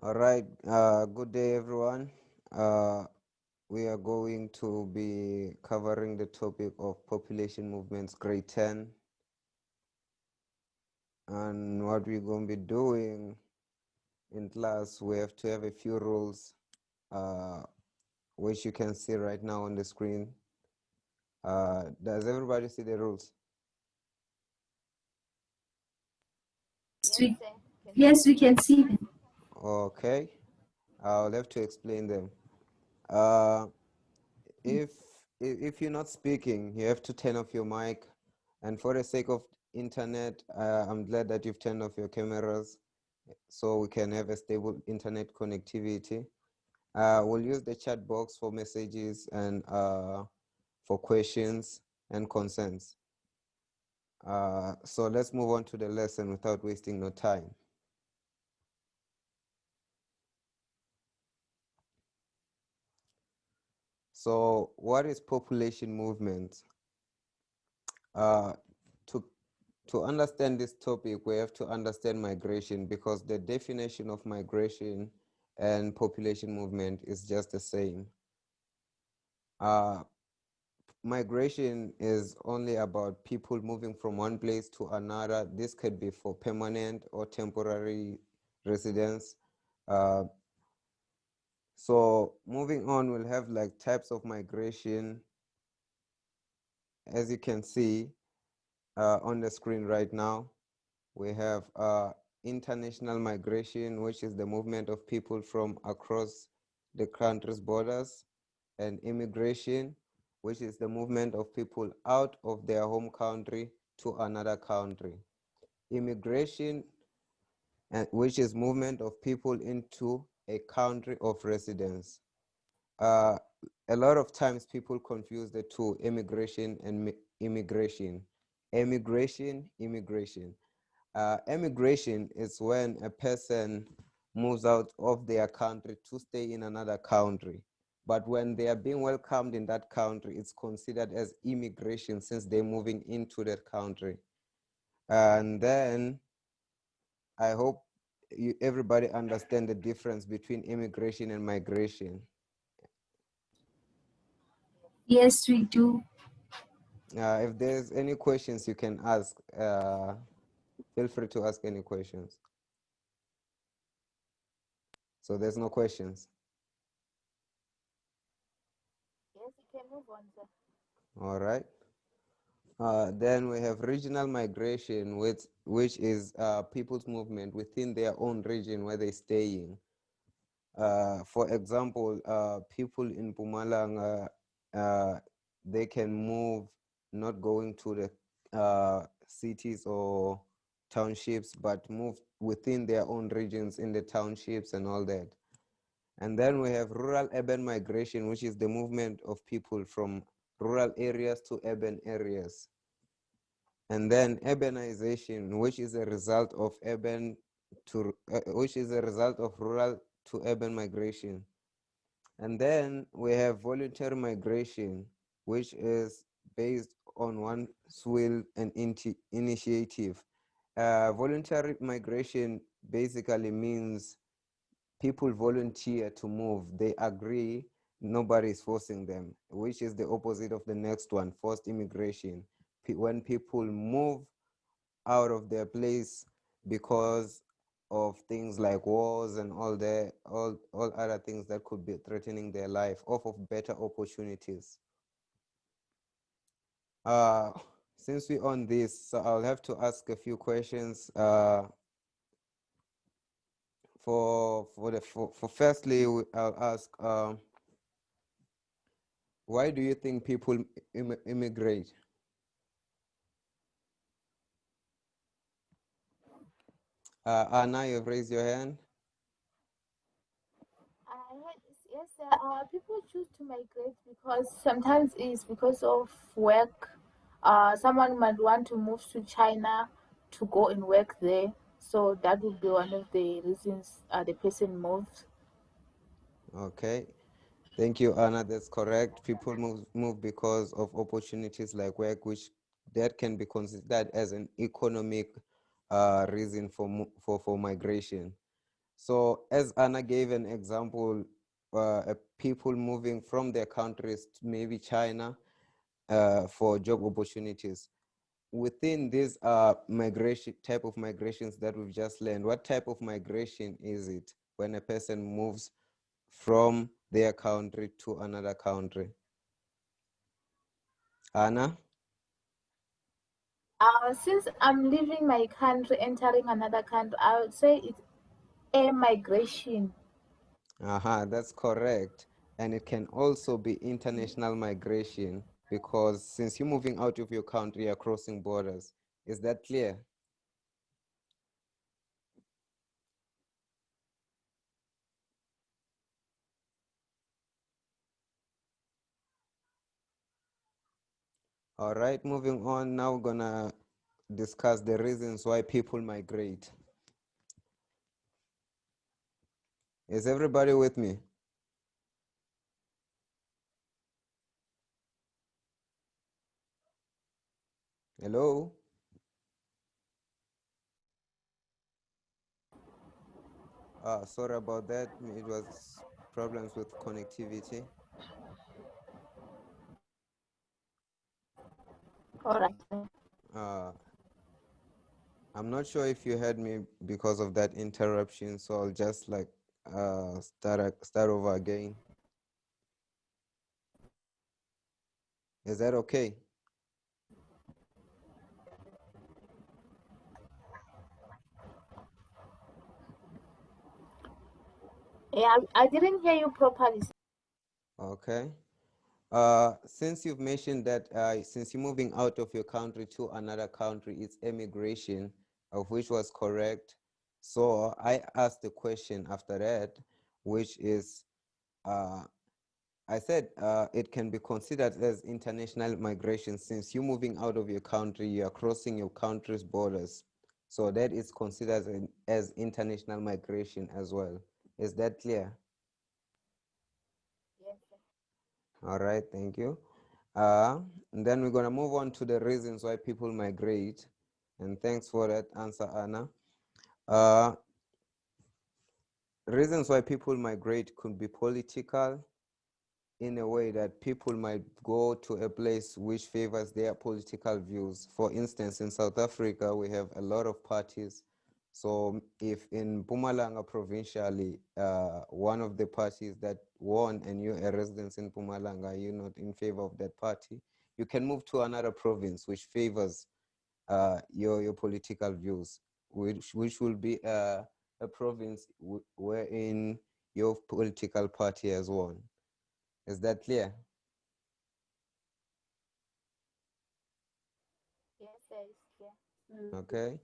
All right, good day, everyone. We are going to be covering the topic of population movements, grade 10. And what we're going to be doing in class, we have to have a few rules, which you can see right now on the screen. Does everybody see the rules? We, yes, we can see them. Okay, I'll have to explain them. Uh, if if you're not speaking, you have to turn off your mic. And for the sake of internet, I'm glad that you've turned off your cameras so we can have a stable internet connectivity. We'll use the chat box for messages and for questions and concerns. So let's move on to the lesson without wasting no time. So what is population movement? Uh, to to understand this topic, we have to understand migration, because the definition of migration and population movement is just the same. Migration is only about people moving from one place to another. This could be for permanent or temporary residence. Uh, so moving on, we'll have like types of migration. As you can see on the screen right now, we have international migration, which is the movement of people from across the country's borders, and immigration, which is the movement of people out of their home country to another country. Immigration, which is movement of people into a country of residence. Uh, a lot of times people confuse the two, immigration and immigration. Immigration. Emigration is when a person moves out of their country to stay in another country. But when they are being welcomed in that country, it's considered as immigration, since they're moving into that country. And then I hope everybody understand the difference between immigration and migration. Yes, we do. If there's any questions you can ask, feel free to ask any questions. So there's no questions. Yes, you can move on, sir. All right. Then we have regional migration, which is people's movement within their own region where they're staying. For example, people in Mpumalanga, they can move, not going to the cities or townships, but move within their own regions in the townships and all that. And then we have rural urban migration, which is the movement of people from rural areas to urban areas. And then urbanization, which is a result of rural to urban migration. And then we have voluntary migration, which is based on one's will and initiative. Voluntary migration basically means people volunteer to move. They agree, nobody is forcing them, which is the opposite of the next one, forced immigration. When people move out of their place because of things like wars and all other things that could be threatening their life, off of better opportunities. Uh, since we're on this, so I'll have to ask a few questions. For firstly, I'll ask, why do you think people immigrate? Anna, you've raised your hand. Yes, sir. People choose to migrate because sometimes it's because of work. Someone might want to move to China to go and work there. So that would be one of the reasons the person moves. Okay. Thank you, Anna. That's correct. People move because of opportunities like work, which that can be considered as an economic reason for migration. So as Anna gave an example, people moving from their countries to maybe China for job opportunities. Within this migration type of migrations that we've just learned, what type of migration is it when a person moves from their country to another country? Anna? Since I'm leaving my country, entering another country, I would say it's a migration. That's correct. And it can also be international migration because since you're moving out of your country, you're crossing borders. Is that clear? All right, moving on. Now we're gonna discuss the reasons why people migrate. Is everybody with me? Hello? Sorry about that. It was problems with connectivity. All right. Uh, I'm not sure if you heard me because of that interruption, so I'll just like start over again. Is that okay? Yeah, I didn't hear you properly. Okay. Since you've mentioned that since you're moving out of your country to another country, it's emigration, of which was correct. So I asked the question after that, which is, I said it can be considered as international migration since you're moving out of your country, you are crossing your country's borders. So that is considered as international migration as well. Is that clear? Yes. All right, thank you. And then we're going to move on to the reasons why people migrate. And thanks for that answer, Anna. Uh, reasons why people migrate could be political, in a way that people might go to a place which favors their political views. For instance, in South Africa, we have a lot of parties. So if in Mpumalanga provincially, one of the parties that won and you're a resident in Mpumalanga, you're not in favor of that party, you can move to another province which favors your political views, which will be a province wherein your political party has won. Is that clear? Yes, sir, it's clear. Okay.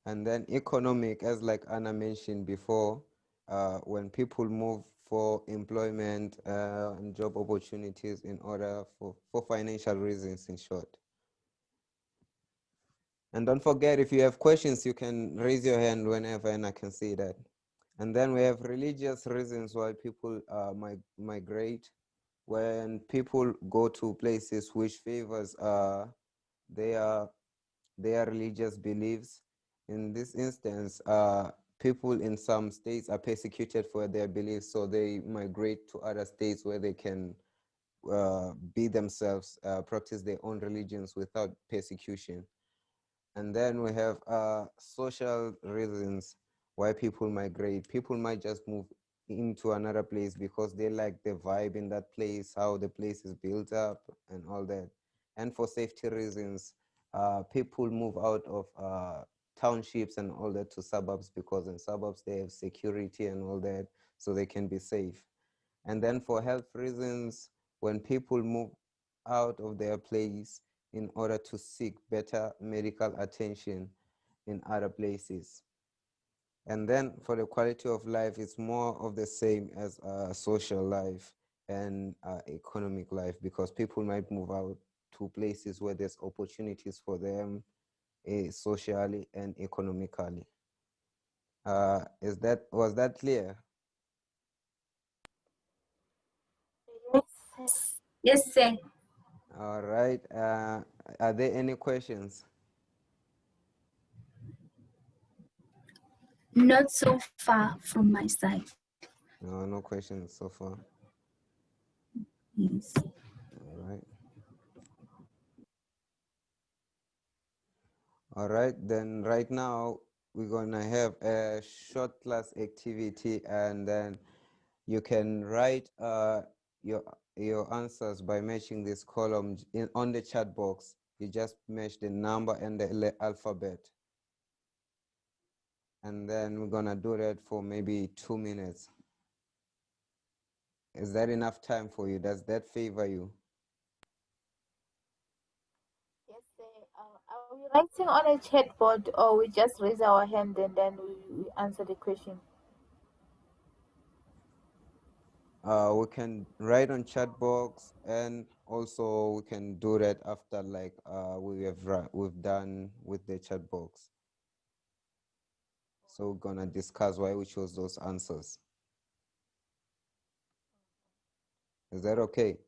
And then economic, as like Anna mentioned before, when people move for employment and job opportunities in order for financial reasons, in short. And don't forget, if you have questions, you can raise your hand whenever, and I can see that. And then we have religious reasons why people migrate. When people go to places which favors their their religious beliefs. In this instance, people in some states are persecuted for their beliefs, so they migrate to other states where they can be themselves, practice their own religions without persecution. And then we have social reasons why people migrate. People might just move into another place because they like the vibe in that place, how the place is built up, and all that. And for safety reasons, people move out of townships and all that to suburbs because in suburbs they have security and all that, so they can be safe. And then for health reasons, when people move out of their place in order to seek better medical attention in other places. And then for the quality of life, it's more of the same as social life and economic life because people might move out to places where there's opportunities for them socially and economically. Was that clear? Yes, sir. Yes, sir. All right. Are there any questions? Not so far from my side. No, no questions so far. Yes. All right. All right, then right now we're gonna have a short class activity, and then you can write your answers by matching this column on the chat box. You just match the number and the alphabet. And then we're gonna do that for maybe 2 minutes. Is that enough time for you? Does that favor you? Yes, sir. Are we writing on a chatbot or we just raise our hand and then we answer the question? We can write on chat box, and also we can do that after like we've done with the chat box. So we're gonna discuss why we chose those answers. Is that okay?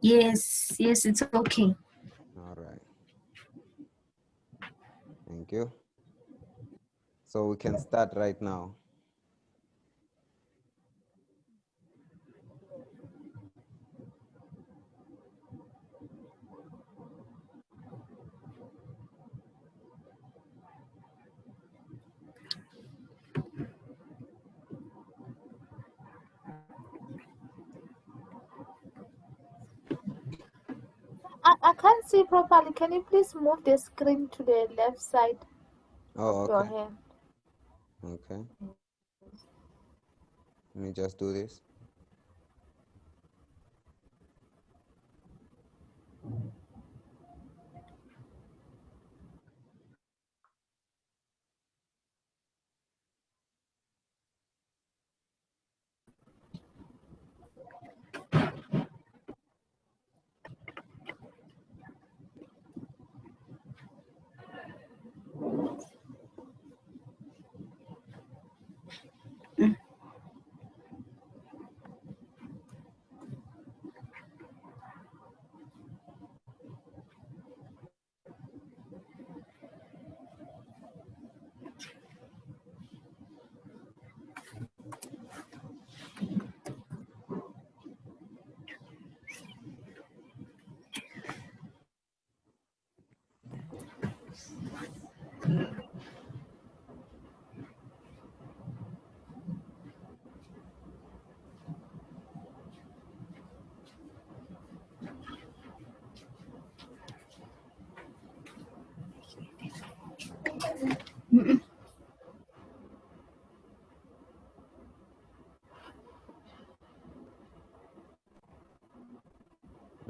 Yes, yes, it's okay. All right. Thank you. So we can start right now. I can't see properly. Can you please move the screen to the left side Oh, of your okay. hand? Okay. Let me just do this.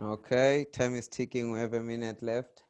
Okay, time is ticking. We have a minute left.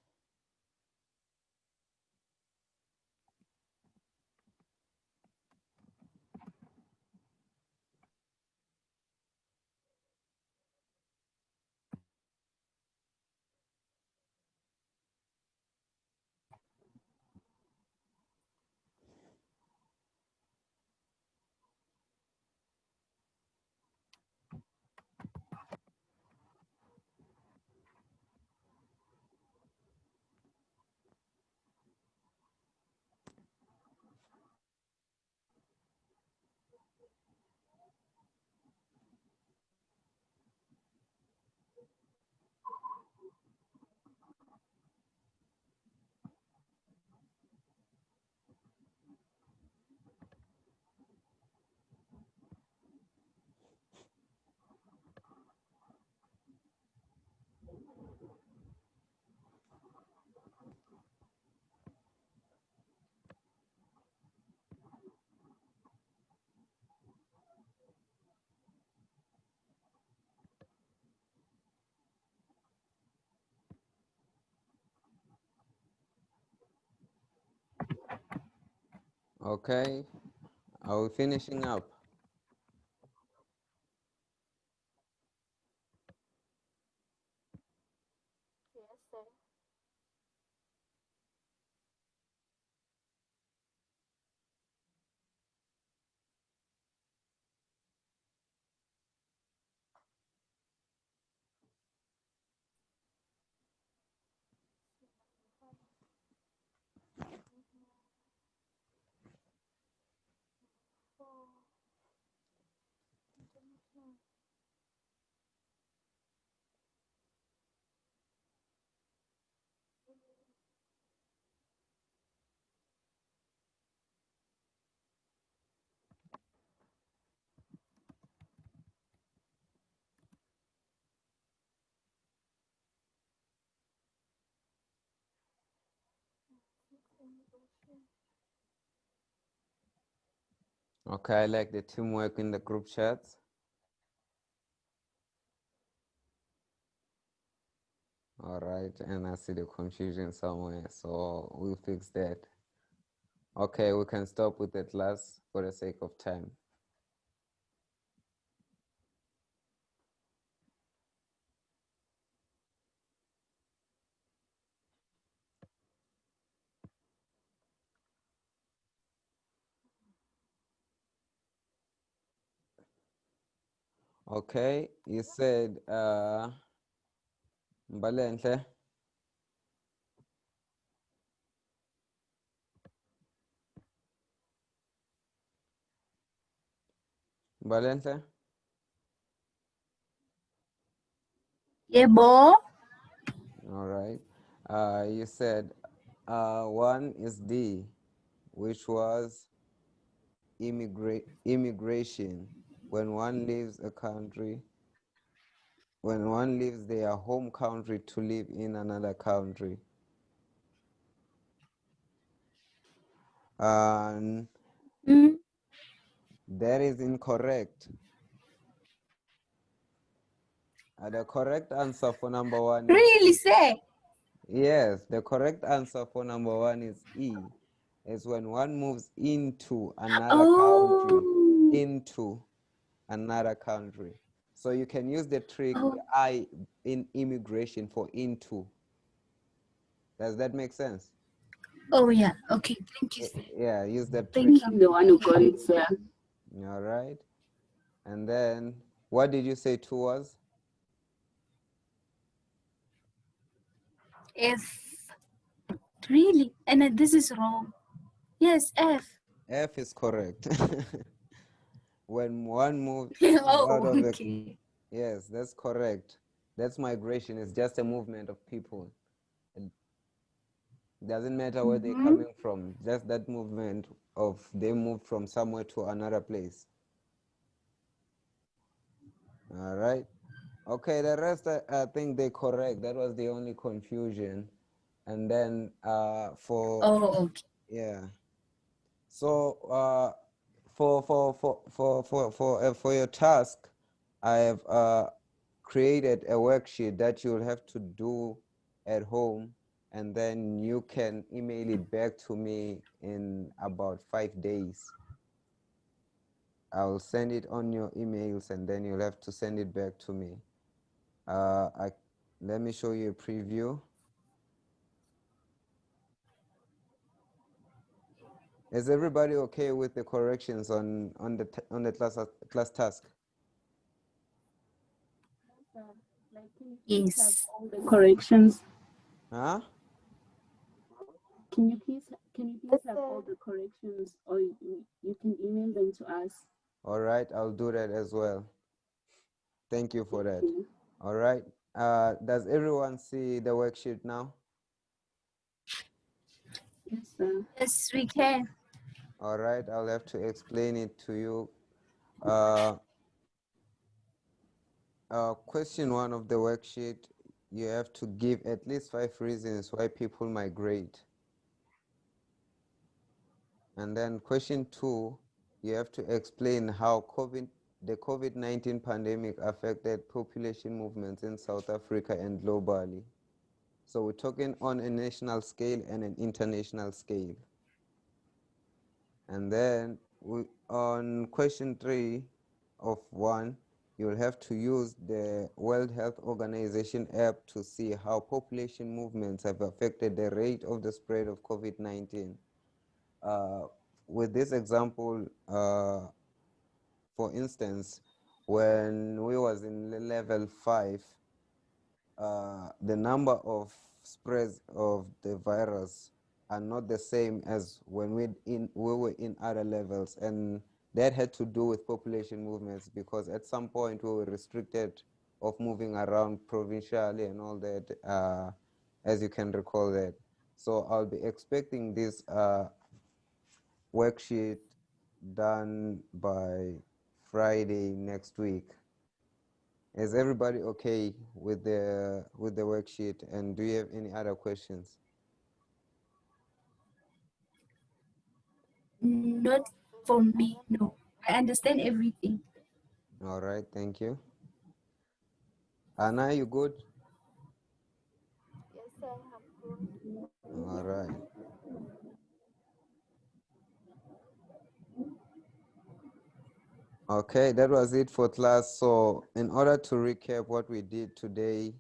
Okay, are we finishing up? Yes, sir. Okay, I like the teamwork in the group chats. All right, and I see the confusion somewhere, so we'll fix that. Okay, we can stop with the class for the sake of time. Okay, you said Mbalenhle. Mbalenhle? Yebo. All right. You said one is D, which was immigration. When one leaves a country, when one leaves their home country to live in another country. And Mm, that is incorrect. The correct answer for number one is really say? yes, the correct answer for number one is E. Is when one moves into another country, Oh. into another country. So you can use the trick Oh. I in immigration for into. Does that make sense? Oh yeah. Okay. Thank you, sir. Yeah, use that trick. Thank you. I'm the one who got it, sir. All right. And then what did you say two was? F. Really? And this is wrong. Yes, F. F is correct. When one moves out Oh, of a okay. yes, that's correct. That's migration. It's just a movement of people. It doesn't matter where they're coming from. Just that movement of they moved from somewhere to another place. All right. Okay, the rest I think they correct. That was the only confusion. And then for Oh, okay. yeah. So for your task, I have created a worksheet that you'll have to do at home, and then you can email it back to me in about 5 days. I'll send it on your emails, and then you'll have to send it back to me. Let me show you a preview. Is everybody okay with the corrections on the class task? Like, can you please have Yes. all the corrections? Huh? Can you please have all the corrections, or you can email them to us? All right, I'll do that as well. Thank you for that. Thank you. All right. Does everyone see the worksheet now? Yes, sir. Yes, we can. All right, I'll have to explain it to you. Question one of the worksheet, you have to give at least 5 reasons why people migrate. And then question two, you have to explain how the COVID-19 pandemic affected population movements in South Africa and globally. So we're talking on a national scale and an international scale. And then on question 3 of 1, you'll have to use the World Health Organization app to see how population movements have affected the rate of the spread of COVID-19. With this example, for instance, when we was in level 5, the number of spreads of the virus are not the same as when we were in other levels, and that had to do with population movements, because at some point we were restricted of moving around provincially and all that, as you can recall that. So I'll be expecting this worksheet done by Friday next week. Is everybody okay with the worksheet, and do you have any other questions? not for me. No, I understand everything. All right, thank you. Anna, you good? Yes, sir, I'm good. All right. Okay, that was it for class. So in order to recap what we did today,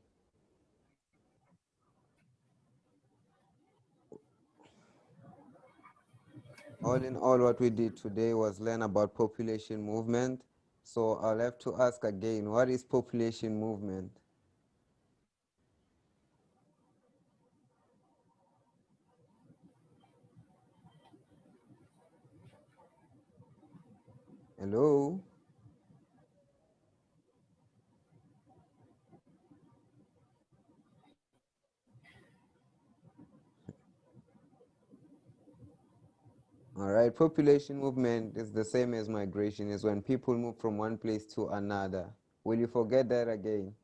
all in all, what we did today was learn about population movement. So I'll have to ask again, what is population movement? Hello? All right, population movement is the same as migration, is when people move from one place to another. Will you forget that again?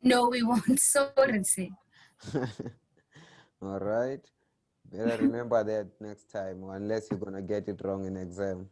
No, we won't. Sorry, say. All right, better remember that next time, unless you're gonna get it wrong in exam.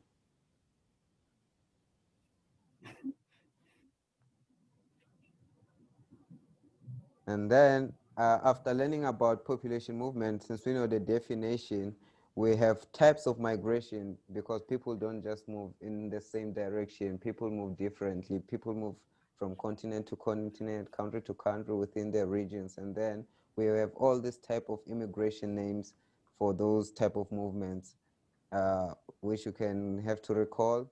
And then after learning about population movement, since we know the definition, we have types of migration because people don't just move in the same direction. People move differently. People move from continent to continent, country to country within their regions. And then we have all this type of immigration names for those type of movements, which you can have to recall: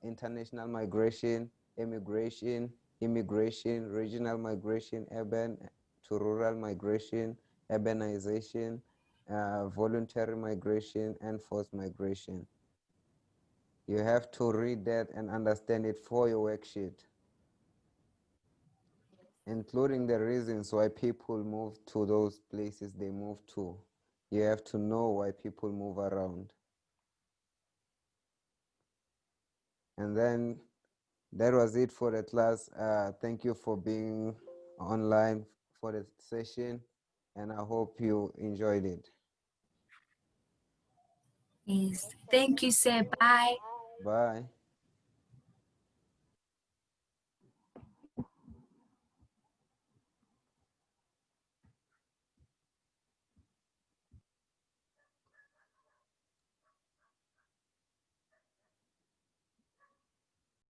international migration, immigration, regional migration, urban to rural migration, urbanization, voluntary migration, and forced migration. You have to read that and understand it for your worksheet, including the reasons why people move to those places they move to. You have to know why people move around. And then that was it for the class. Thank you for being online for the session, and I hope you enjoyed it. Yes. Thank you, sir. Bye. Bye.